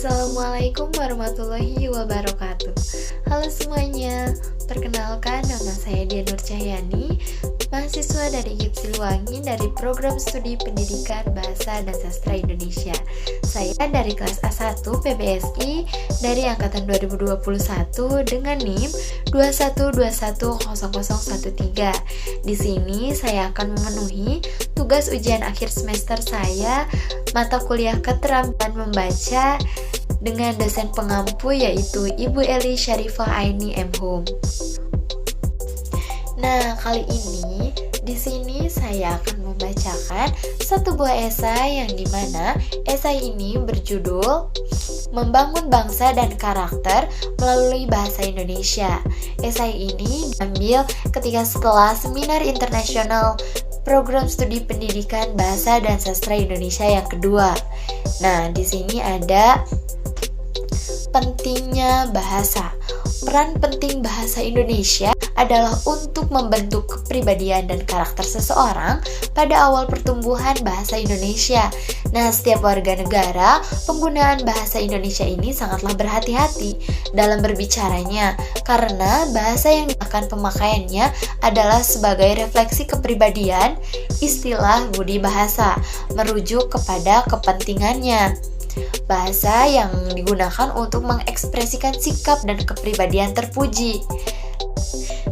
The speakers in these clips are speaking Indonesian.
Assalamualaikum warahmatullahi wabarakatuh. Halo semuanya, perkenalkan nama saya Dian Nur Cahyani, mahasiswa dari GIP Siliwangi dari Program Studi Pendidikan Bahasa dan Sastra Indonesia. Saya dari kelas A1 PBSI dari angkatan 2021 dengan NIM 212100013. Di sini saya akan memenuhi tugas ujian akhir semester saya, mata kuliah keterampilan membaca dengan dosen pengampu yaitu Ibu Eli Syarifah Aini M. Hum. Nah, kali ini di sini saya akan membacakan satu buah esai yang dimana esai ini berjudul Membangun Bangsa dan Karakter Melalui Bahasa Indonesia. Esai ini diambil ketika setelah seminar internasional Program Studi Pendidikan Bahasa dan Sastra Indonesia yang kedua. Nah, di sini ada pentingnya bahasa. Peran penting bahasa Indonesia adalah untuk membentuk kepribadian dan karakter seseorang pada awal pertumbuhan bahasa Indonesia. Nah, setiap warga negara, penggunaan bahasa Indonesia ini sangatlah berhati-hati dalam berbicaranya, karena bahasa yang akan pemakaiannya adalah sebagai refleksi kepribadian, istilah budi bahasa, merujuk kepada kepentingannya. Bahasa yang digunakan untuk mengekspresikan sikap dan kepribadian terpuji.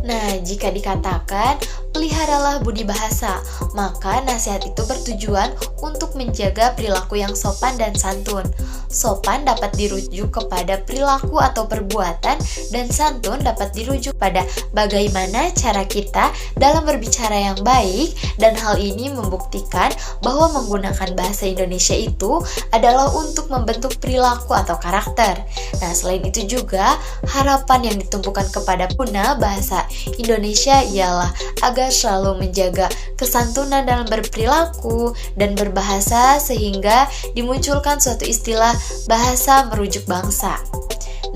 Nah, jika dikatakan peliharalah budi bahasa, maka nasihat itu bertujuan untuk menjaga perilaku yang sopan dan santun. Sopan dapat dirujuk kepada perilaku atau perbuatan, dan santun dapat dirujuk pada bagaimana cara kita dalam berbicara yang baik, dan hal ini membuktikan bahwa menggunakan bahasa Indonesia itu adalah untuk membentuk perilaku atau karakter. Nah, selain itu juga harapan yang ditumpukan kepada pengguna bahasa Indonesia ialah agar selalu menjaga kesantunan dalam berperilaku dan berbahasa sehingga dimunculkan suatu istilah bahasa merujuk bangsa.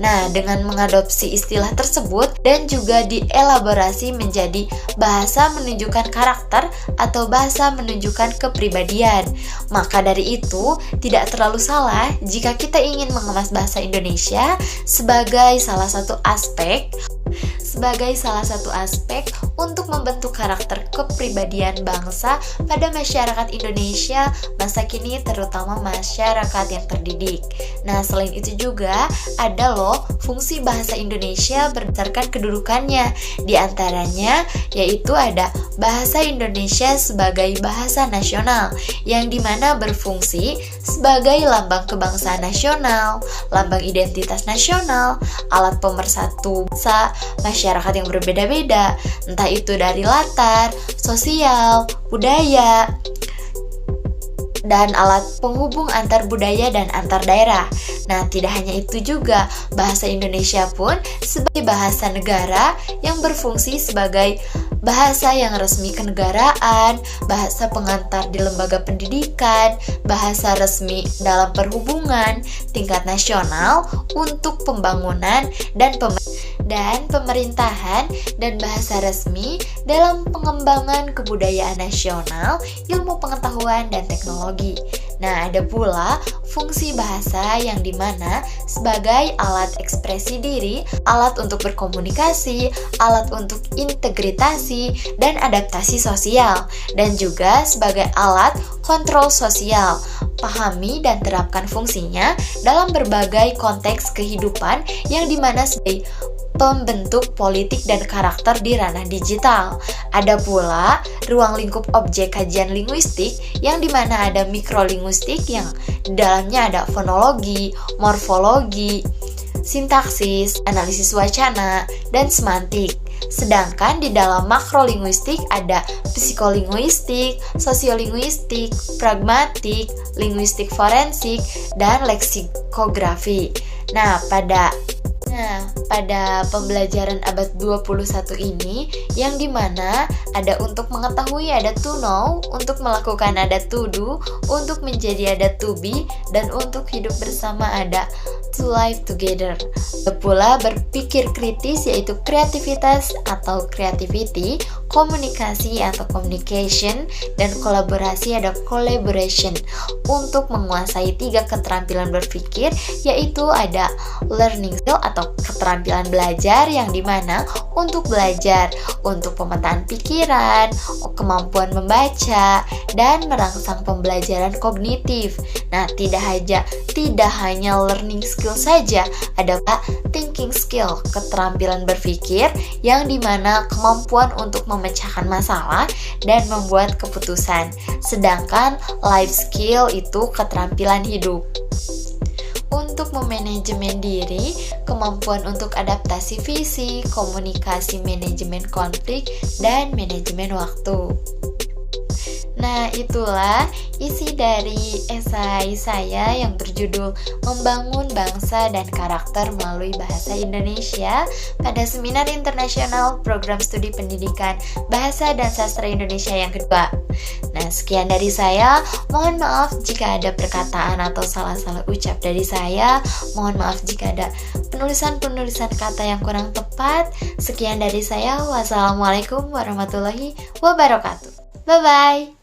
Nah, dengan mengadopsi istilah tersebut dan juga dielaborasi menjadi bahasa menunjukkan karakter atau bahasa menunjukkan kepribadian, maka dari itu tidak terlalu salah jika kita ingin mengemas bahasa Indonesia sebagai salah satu aspek untuk membentuk karakter kepribadian bangsa pada masyarakat Indonesia masa kini, terutama masyarakat yang terdidik. Nah, selain itu juga ada loh fungsi bahasa Indonesia berdasarkan kedudukannya. Di antaranya yaitu ada bahasa Indonesia sebagai bahasa nasional, yang dimana berfungsi sebagai lambang kebangsaan nasional, lambang identitas nasional, alat pemersatu bangsa masyarakat yang berbeda-beda, entah itu dari latar, sosial, budaya, dan alat penghubung antar budaya dan antar daerah. Nah, tidak hanya itu juga, bahasa Indonesia pun sebagai bahasa negara yang berfungsi sebagai bahasa yang resmi kenegaraan, bahasa pengantar di lembaga pendidikan, bahasa resmi dalam perhubungan tingkat nasional untuk pembangunan dan pemerintahan, dan bahasa resmi dalam pengembangan kebudayaan nasional, ilmu pengetahuan, dan teknologi. Nah, ada pula fungsi bahasa yang dimana sebagai alat ekspresi diri, alat untuk berkomunikasi, alat untuk integritasi dan adaptasi sosial, dan juga sebagai alat kontrol sosial. Pahami dan terapkan fungsinya dalam berbagai konteks kehidupan yang dimana sebagai pembentuk politik dan karakter di ranah digital. Ada pula ruang lingkup objek kajian linguistik yang dimana ada mikrolinguistik yang di dalamnya ada fonologi, morfologi, sintaksis, analisis wacana, dan semantik. Sedangkan di dalam makrolinguistik ada psikolinguistik, sosiolinguistik, pragmatik, linguistik forensik, dan leksikografi. Nah, Nah, pada pembelajaran abad 21 ini, yang dimana ada untuk mengetahui ada to know, untuk melakukan ada to do, untuk menjadi ada to be, dan untuk hidup bersama ada to live together. Ada pula berpikir kritis yaitu kreativitas atau creativity, komunikasi atau communication, dan kolaborasi ada collaboration. Untuk menguasai 3 keterampilan berpikir yaitu ada learning skill atau keterampilan belajar, yang dimana untuk belajar, untuk pemetaan pikiran, kemampuan membaca, dan merangsang pembelajaran kognitif. Nah, tidak hanya learning skill saja, ada thinking skill, keterampilan berpikir, yang dimana kemampuan untuk memecahkan masalah dan membuat keputusan. Sedangkan life skill itu keterampilan hidup. Untuk memanajemen diri, kemampuan untuk adaptasi visi, komunikasi, manajemen konflik, dan manajemen waktu. Nah, itulah isi dari esai saya yang berjudul Membangun Bangsa dan Karakter Melalui Bahasa Indonesia pada Seminar Internasional Program Studi Pendidikan Bahasa dan Sastra Indonesia yang kedua. Nah, sekian dari saya. Mohon maaf jika ada perkataan atau salah-salah ucap dari saya. Mohon maaf jika ada penulisan kata yang kurang tepat. Sekian dari saya. Wassalamualaikum warahmatullahi wabarakatuh. Bye-bye.